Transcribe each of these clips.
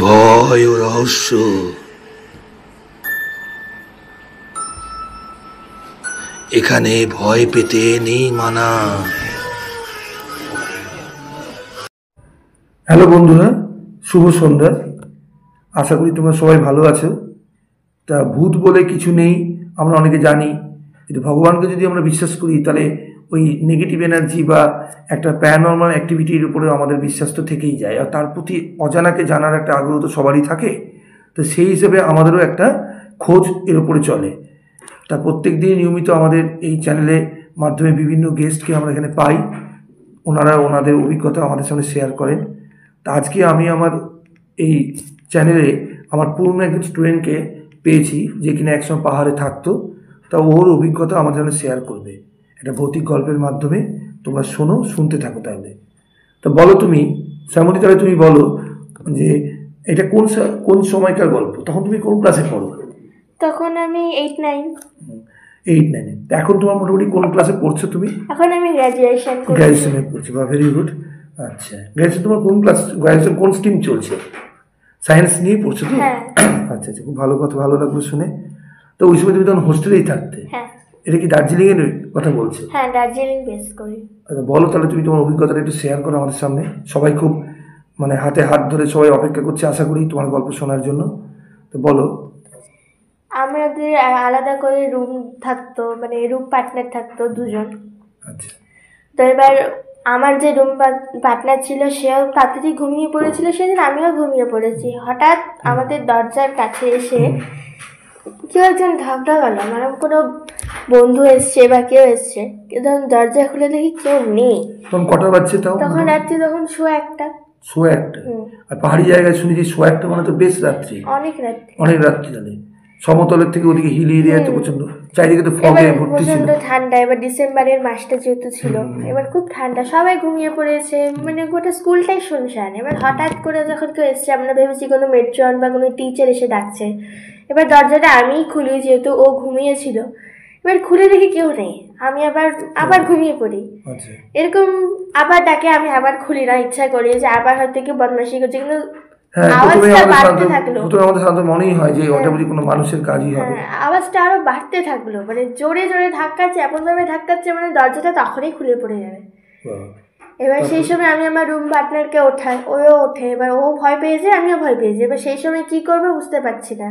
ভয় ও রহস্য, এখানে ভয় পেতে নেই মানা। হ্যালো বন্ধুরা, শুভ সন্ধ্যা। আশা করি তোমরা সবাই ভালো আছো। তা ভূত বলে কিছু নেই আমরা অনেকে জানি, কিন্তু ভগবানকে যদি আমরা বিশ্বাস করি তাহলে ওই নেগেটিভ এনার্জি বা একটা প্যারানর্মাল অ্যাক্টিভিটির উপরে আমাদের বিশ্বাস তো থেকেই যায়, আর তার প্রতি অজানাকে জানার একটা আগ্রহ তো সবারই থাকে। তো সেই হিসেবে আমাদেরও একটা খোঁজ এর উপরে চলে। তা প্রত্যেক দিন নিয়মিত আমাদের এই চ্যানেলের মাধ্যমে বিভিন্ন গেস্টকে আমরা এখানে পাই, ওনারা ওনাদের অভিজ্ঞতা আমাদের সঙ্গে শেয়ার করেন। তা আজকে আমি আমার এই চ্যানেলে আমার পুরনো একজন স্টুডেন্টকে পেয়েছি, যে কিনা একসময় পাহাড়ে থাকতো। তা ওর অভিজ্ঞতা আমাদের সঙ্গে শেয়ার করবে একটা ভৌতিক গল্পের মাধ্যমে। তোমরা শুনতে থাকো তাহলে। তা বলো তুমি শ্যামলী, তাহলে তুমি বলো যে এটা কোন সময়কার গল্প, তখন তুমি কোন ক্লাসে পড়ো? তখন আমি 8-9। 8-9। এখন তোমার মোটামুটি কোন ক্লাসে পড়ছো তুমি? এখন আমি গ্র্যাজুয়েশনে পড়ছি। বা ভেরি গুড। আচ্ছা, গ্র্যাজুয়েশন তোমার কোন ক্লাস? গ্র্যাজুয়েশন কোন স্ট্রিম চলছে? সায়েন্স নিয়ে পড়ছো তো? আচ্ছা আচ্ছা, খুব ভালো কথা, ভালো লাগলো শুনে। তো ওই সময় তুমি তখন হোস্টেলেই থাকতে? হ্যাঁ। এটা কি দার্জিলিংয়ের কথা বলছো? হ্যাঁ, দার্জিলিং বেস করি। আচ্ছা বলো তাহলে, তুমি তোমার অভিজ্ঞতাটা একটু শেয়ার করো আমাদের সামনে। সবাই খুব হাতে হাত ধরে সবাই অপেক্ষা করছে আশা করি তোমার গল্প শোনার জন্য। তো বলো। আমাদের আলাদা করে রুম থাকতো, রুম পার্টনার থাকতো 2জন। আচ্ছা। তো এবার আমার যে রুম পার্টনার ছিল সেও তাড়াতাড়ি ঘুমিয়ে পড়েছিল, সেদিন আমিও ঘুমিয়ে পড়েছি। হঠাৎ আমাদের দরজার কাছে এসে কেউ একজন ঢকঢক গেল, কোনো বন্ধু এসছে বা কেউ এসছে, কিন্তু দরজা খুলে দেখি কেউ নেই। তখন কটা বাজছে? তখন রাত্রি তখন 1:30। 1:30? আর পাহাড়ি জায়গায় শুনেছি 1:30 মানে তো বেশ রাত্রি। অনেক রাত্রি জানি। সমতলের থেকে ওদিকে হিল এরিয়াতে প্রচন্ড, চারিদিকে তো ফগে ভর্তি ছিল। প্রচন্ড ঠান্ডা, এবার ডিসেম্বরের মাসটা যেহেতু ছিল, এবার খুব ঠান্ডা, সবাই ঘুমিয়ে পড়েছে, গোটা স্কুলটাই শুনশান। এবার হঠাৎ করে যখন কেউ এসছে, আমরা ভেবেছি কোনো মেট্রন বা কোনো টিচার এসে ডাকছে। এবার দরজাটা আমিই খুলি, যেহেতু ও ঘুমিয়েছিল। এবার খুলে দেখি কেউ নেই, আমি আবার ঘুমিয়ে পড়ি। এরকম আবার ডাকে, আমি আবার খুলি না ইচ্ছা করে, যে আবার হয়তো কেউ বদমাশি করছে, কিন্তু আওয়াজটা বাড়তে থাকলো। মনেই হয় যে ওটা বুঝি কোনো মানুষের কাজই হবে। আওয়াজটা আরো বাড়তে থাকলো, জোরে জোরে ধাক্কাচ্ছে, এমন ভাবে ধাক্কাচ্ছে দরজাটা তখনই খুলে পড়ে যাবে। এবার সেই সময় আমি আমার রুম পার্টনারকে ওঠাই, ওও ওঠে। এবার ও ভয় পেয়েছে, আমিও ভয় পেয়েছি। এবার সেই সময় কি করবো বুঝতে পারছি না।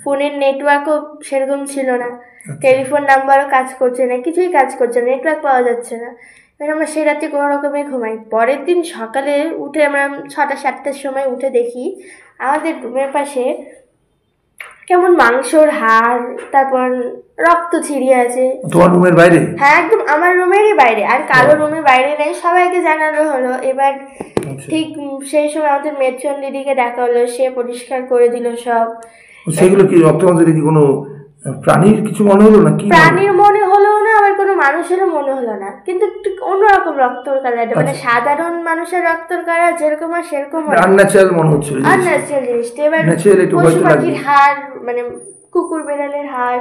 ফোনের নেটওয়ার্কও সেরকম ছিল না, টেলিফোন নাম্বারও কাজ করছে না, কিছুই কাজ করছে না, নেটওয়ার্ক পাওয়া যাচ্ছে না। এবার আমরা সেই রাত্রে কোনো রকমে ঘুমাই। পরের দিন সকালে উঠে আমরা 6টা-7টার সময় উঠে দেখি আমাদের রুমের পাশে কেমন মাংসর হাড়, তারপর রক্ত ছিড়িয়ে আছে। তোমার রুমের বাইরে? হ্যাঁ, একদম আমার রুমেরই বাইরে। আর কারো রুমের বাইরে নেই, সবাইকে জানানো হলো। এবার ঠিক সেই সময় আমাদের মেট্রন দিদিকে ডাকা হলো, সে পরিষ্কার করে দিল সব। সেগুলো কি রক্তের মধ্যে কি কোনো প্রাণীর কিছু মনে হলো না? কি প্রাণীর মনে হলো না, আবার কোনো মানুষেরও মনে হলো না, কিন্তু অন্যরকম রক্তর কালার, সাধারণ মানুষের রক্তর কালার যেরকম হয় সেরকম আনন্যাচারাল মনে হচ্ছিল, আনন্যাচারাল জিনিসটা। এবার পশু পাখির হাড়, কুকুর বেড়ালের হাড়,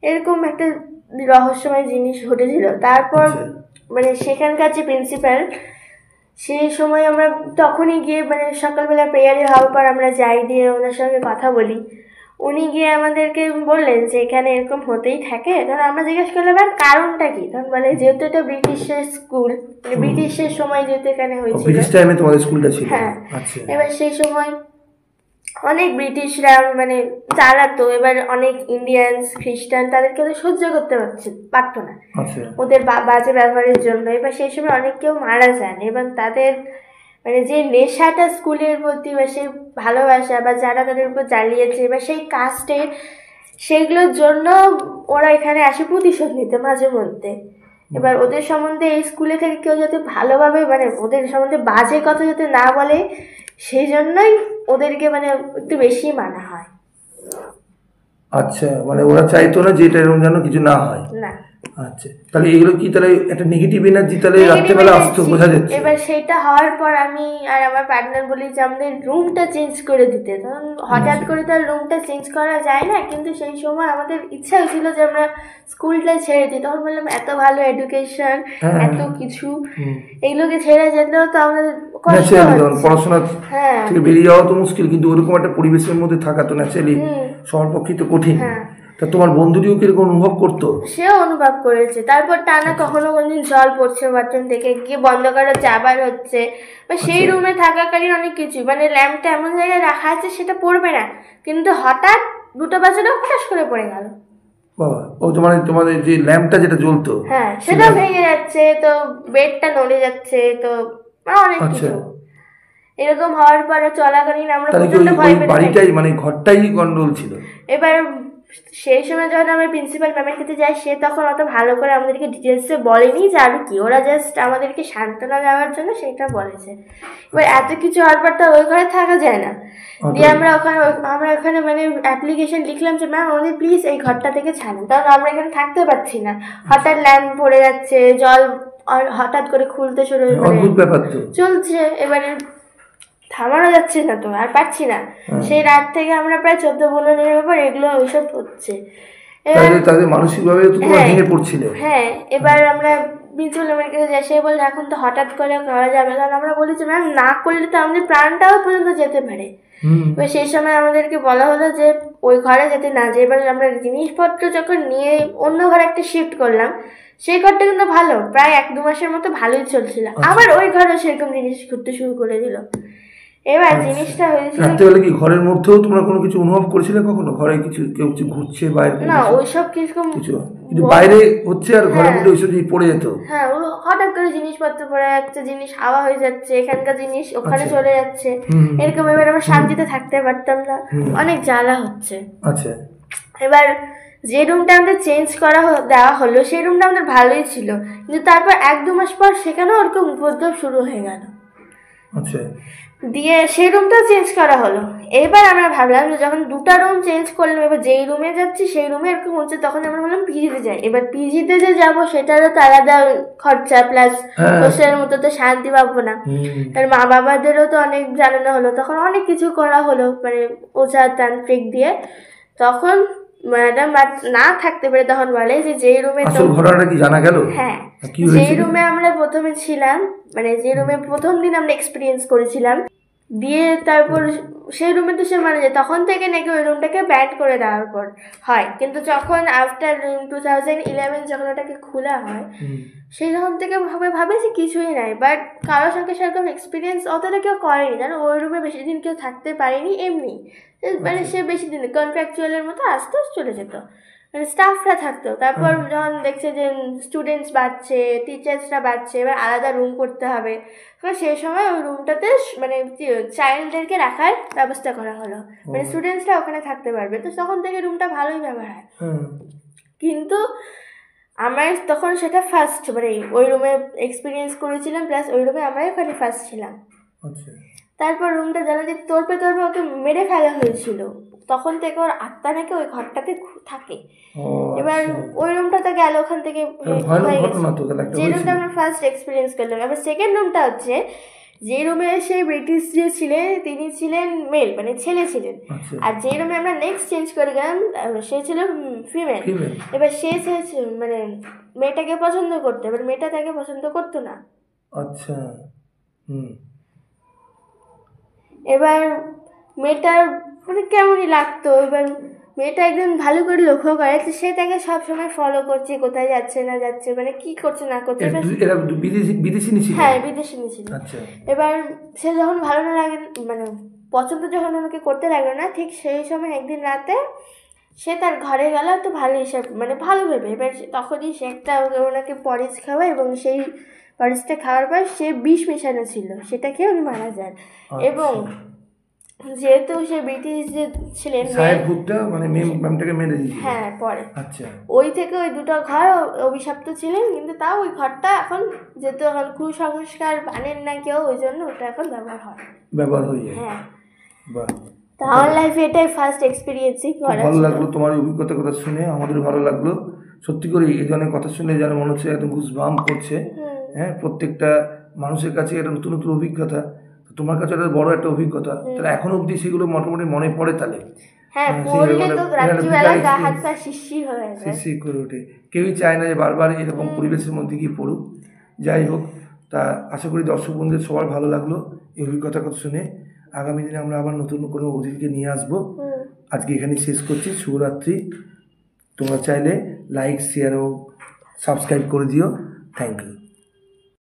এরকম একটা রহস্যময় জিনিস ঘটেছিল। তারপর সেখানকার যে প্রিন্সিপাল, সেই সময় আমরা তখনই গিয়ে সকালবেলা প্রেয়ারে হওয়ার পর আমরা যাই, দিয়ে ওনার সঙ্গে কথা বলি। উনি গিয়ে আমাদেরকে বললেন যে এখানে এরকম হতেই থাকে। তখন আমরা জিজ্ঞেস করলাম আর কারণটা কি, তখন বলে যেহেতু এটা ব্রিটিশের স্কুল, ব্রিটিশের সময় যেহেতু এখানে হয়েছিল। হ্যাঁ, এবার সেই সময় অনেক ব্রিটিশরা চালাতো। এবার অনেক ইন্ডিয়ানস, খ্রিস্টান, তাদেরকে সহ্য করতে পারতো না ওদের বাজে ব্যবহারের জন্য। এবার সেই সময় অনেক কেউ মারা যান, এবং তাদের যে নেশাটা স্কুলের প্রতি বা সেই ভালোবাসা, বা যারা তাদের উপর জ্বালিয়েছে বা সেই কাস্টের, সেইগুলোর জন্য ওরা এখানে আসে প্রতিশোধ নিতে মাঝে মধ্যে। এবার ওদের সম্বন্ধে এই স্কুলে থেকে কেউ যাতে ভালোভাবে ওদের সম্বন্ধে বাজে কথা যাতে না বলে, সেই জন্যই ওদেরকে একটু বেশি মানা হয়। আচ্ছা, ওরা চাইতো না যে এটা এরকম যেন কিছু না হয়। না, আচ্ছা, তাহলে এগুলো কি তাহলে একটা নেগেটিভ এনার্জি তাহলে রাত্রেবেলা আসতো, বোঝা যাচ্ছে। এবার সেটা হওয়ার পর আমি আর আমার পার্টনার বলি যে আমাদের রুমটা চেঞ্জ করে দিতে। তখন হঠাৎ করে তো রুমটা চেঞ্জ করা যায় না, কিন্তু সেই সময় আমাদের ইচ্ছা হয়েছিল যে আমরা স্কুলটা ছেড়ে দিই। তখন বললাম এত ভালো এডুকেশন, এত কিছু, এইগুলোকে ছেড়ে যেতেও তো আমাদের কষ্ট হচ্ছে। পড়াশোনা থেকে বেরিয়ে যাওয়া তো মুশকিল, কিন্তু ওরকম একটা পরিবেশের মধ্যে থাকা তো ন্যাচারালি সবার পক্ষে তো কঠিন। তা তোমার বন্ধুটিও কিরকম অনুভব করতো? সেও অনুভব করেছে। তারপর টানা কখনো কোনদিন জল পড়ছে বাথরুম থেকে, গিয়ে বন্ধ করা চাবার হচ্ছে, বা সেই রুমে থাকাকালীন অনেক কিছু, মানে ল্যাম্পটা এমন জায়গায় রাখা আছে সেটা পড়বে না, কিন্তু হঠাৎ 2টা বাজলে হঠাৎ করে পড়ে গেল। ও তোমাদের যে ল্যাম্পটা যেটা জ্বলতো, হ্যাঁ, সেটা ভেঙে যাচ্ছে, তো বেডটা নড়ে যাচ্ছে, তো অনেক কিছু এরকম হওয়ার পরে চলাকালীন আমরা প্রচন্ড ভয় পেয়ে বাড়িটাই মানে ঘরটাই গন্ডগোল ছিল। এবার সেই সময় যখন আমরা প্রিন্সিপাল ম্যামের কাছে যাই, সে তখন অত ভালো করে আমাদেরকে ডিটেলসে বলেনি যে আর কি, ওরা জাস্ট আমাদেরকে সান্ত্বনা দেওয়ার জন্য সেটা বলেছে। এবার এত কিছু হওয়ার পর তো ওই ঘরে থাকা যায় না, দিয়ে আমরা ওখানে মানে অ্যাপ্লিকেশন লিখলাম যে ম্যাম আমাদের প্লিজ এই ঘরটা থেকে ছাড়েন, কারণ আমরা এখানে থাকতে পারছি না। হঠাৎ ল্যাম্প পড়ে যাচ্ছে, জল হঠাৎ করে খুলতে শুরু চলছে, এবারে থামানো যাচ্ছে না, তো আর পারছি না। সেই রাত থেকে আমরা প্রায় 14-15 দিনের উপর এগুলো ওইসব হচ্ছে। হ্যাঁ, এবার আমরা প্রিন্সিপাল ম্যামের কাছে যাই, সে বলছে এখন তো হঠাৎ করে করা যাবে, কারণ আমরা বলেছি ম্যাম না করলে তো আমাদের প্রাণটাও পর্যন্ত যেতে পারে। এবার সেই সময় আমাদেরকে বলা হলো যে ওই ঘরে যেতে না যায়। এবার আমরা জিনিসপত্র যখন নিয়ে অন্য ঘরে একটা শিফট করলাম, সেই ঘরটা কিন্তু ভালো, প্রায় 1-2 মাসের মতো ভালোই চলছিল, আবার ওই ঘরে সেরকম জিনিস ঘুরতে শুরু করে দিল। এবার জিনিসটা হয়েছিল রাত্রেবেলা কি ঘরের মধ্যেও তোমরা কোনো কিছু অনুভব করেছিলে কখনো? ঘরে কিছু কেউ কিছু ঘুরছে বাইরে? না, ওইসব কিছু কিন্তু বাইরে হচ্ছে আর ঘরের মধ্যে ওইসব জিনিস পড়ে যেত। হ্যাঁ, হঠাৎ করে জিনিসপত্র পড়ে যাচ্ছে, জিনিস হাওয়া হয়ে যাচ্ছে, এখানকার জিনিস ওখানে চলে যাচ্ছে, এরকম। এবার আমরা শান্তিতে থাকতে পারতাম না, অনেক জ্বালা হচ্ছে। আচ্ছা, এবার যে রুমটা আমাদের চেঞ্জ করা দেওয়া হলো সেই রুমটা আমাদের ভালোই ছিল, কিন্তু তারপর 1-2 মাস পর সেখানেও ওরকম উপদ্রব শুরু হয়ে গেল। আচ্ছা, দিয়ে সেই রুমটাও চেঞ্জ করা হলো। এবার আমরা ভাবলাম যে যখন 2টা রুম চেঞ্জ করলাম, এবার যেই রুমে যাচ্ছি সেই রুমে এরকম হচ্ছে, তখন আমরা ভাবলাম পিজিতে যাই। এবার পিজিতে যে যাবো সেটারও তো আলাদা খরচা, প্লাস হোস্টেলের মতো তো শান্তি পাবো না। আর মা বাবাদেরও তো অনেক জানানো হলো, তখন অনেক কিছু করা হলো, মানে ওঝা তান্ত্রিক দিয়ে। তখন ম্যাডাম না থাকতে পারে, তখন বলে যে যেই রুমে ঘটনাটা কি জানা গেল? হ্যাঁ, যেই রুমে আমরা প্রথমে ছিলাম, মানে যে রুমে প্রথম দিন আমরা এক্সপিরিয়েন্স করেছিলাম, দিয়ে তারপর সেই রুমে তো সে মানে যায়, তখন থেকে নাকি ওই রুমটাকে ব্যান করে দেওয়ার পর হয়। কিন্তু যখন আফটার 2011 যখন ওটাকে খোলা হয়, সেই তখন থেকে ভাবে যে কিছুই নাই, বাট কারোর সঙ্গে সেরকম এক্সপিরিয়েন্স অতটা কেউ করেনি, জানো। ওই রুমে বেশি দিন কেউ থাকতে পারেনি, এমনি মানে সে বেশি দিন কন্ট্রাকচুয়ালের মতো আসতো, চলে যেত, মানে স্টাফরা থাকতো। তারপর যখন দেখছে যে স্টুডেন্টস বাড়ছে, টিচার্সরা বাড়ছে, এবার আলাদা রুম করতে হবে, তো সেই সময় ওই রুমটাতে মানে চাইল্ডদেরকে রাখার ব্যবস্থা করা হলো, মানে স্টুডেন্টসরা ওখানে থাকতে পারবে। তো তখন থেকে রুমটা ভালোই ব্যবহার হয়। কিন্তু আমার তখন সেটা ফার্স্ট, মানে ওই রুমে এক্সপিরিয়েন্স করেছিলাম, প্লাস ওই রুমে আমরাই ওখানে ফার্স্ট ছিলাম। তারপর রুমটা জানা যে তোরপে ওকে মেরে ফেলা হয়েছিল, তখন থেকে ওর আত্মা নাকি ওই ঘরটাতে থাকে। এবার ওই রুমটাতে গেল, ওখান থেকে যে রুমটা আমরা ফার্স্ট এক্সপিরিয়েন্স করলাম। এবার সেকেন্ড রুমটা হচ্ছে যে রুমে সেই ব্রিটিশ যে ছিলেন তিনি ছিলেন মেল, মানে ছেলে ছিলেন, আর যে রুমে আমরা নেক্সট চেঞ্জ করে গেলাম সে ছিল ফিমেল। এবার সে মানে মেয়েটাকে পছন্দ করতো, এবার মেয়েটা তাকে পছন্দ করতো না। আচ্ছা, এবার মেয়েটার মানে কেমনই লাগতো। এবার মেয়েটা একদম ভালো করে লক্ষ্য করে সে তাকে সবসময় ফলো করছে, কোথায় যাচ্ছে না যাচ্ছে, মানে কি করছে না করছে। হ্যাঁ, বিদেশিনী ছিল। এবার সে যখন ভালো না লাগে, মানে পছন্দ যখন ওনাকে করতে লাগলো না, ঠিক সেই সময় একদিন রাতে সে তার ঘরে গেল, তো ভালো হিসাব মানে ভালো ভেবে। এবার তখনই সে একটা ওনাকে পরিজ খাওয়ায়, এবং সেই পরিজটা খাওয়ার পর সে বিষ মেশানো ছিল, সেটা খেয়ে উনি মারা যান। এবং যেহেতু সে ব্রিটিশ যে ছিলেন, হ্যাঁ, পরে ওই থেকে ওই 2টা ঘর অভিশপ্ত ছিলেন, কিন্তু তাও ওই ঘরটা এখন যেহেতু এখন কুসংস্কার মানেন না কেউ, ওই জন্য ওটা এখন ব্যবহার হয়। হ্যাঁ, আমার লাইফে এটাই ফার্স্ট এক্সপিরিয়েন্সই করা। ভালো লাগলো তোমার অভিজ্ঞতার কথা শুনে, আমাদের ভালো লাগলো। সত্যি করে এই ধরনের কথা শুনে যেন মনে হচ্ছে একদম গুজবাম্প করছে। হ্যাঁ, প্রত্যেকটা মানুষের কাছে একটা নতুন নতুন অভিজ্ঞতা, তোমার কাছে একটা বড় একটা অভিজ্ঞতা, তাহলে এখনো অবধি সেগুলো মোটামুটি মনে পড়ে। তাহলে শিরশির করে ওঠে। কেউই চায় না যে বারবার এরকম পরিবেশের মধ্যে গিয়ে পড়ুক। যাই হোক, তা আশা করি দর্শক বন্ধুদের সবার ভালো লাগলো এই অভিজ্ঞতার কথা শুনে। আগামী দিনে আমরা আবার নতুন কোনো অতিথিকে নিয়ে আসবো। আজকে এখানেই শেষ করছি। শুভরাত্রি। তোমরা চাইলে লাইক, শেয়ার ও সাবস্ক্রাইব করে দিও। Thank you.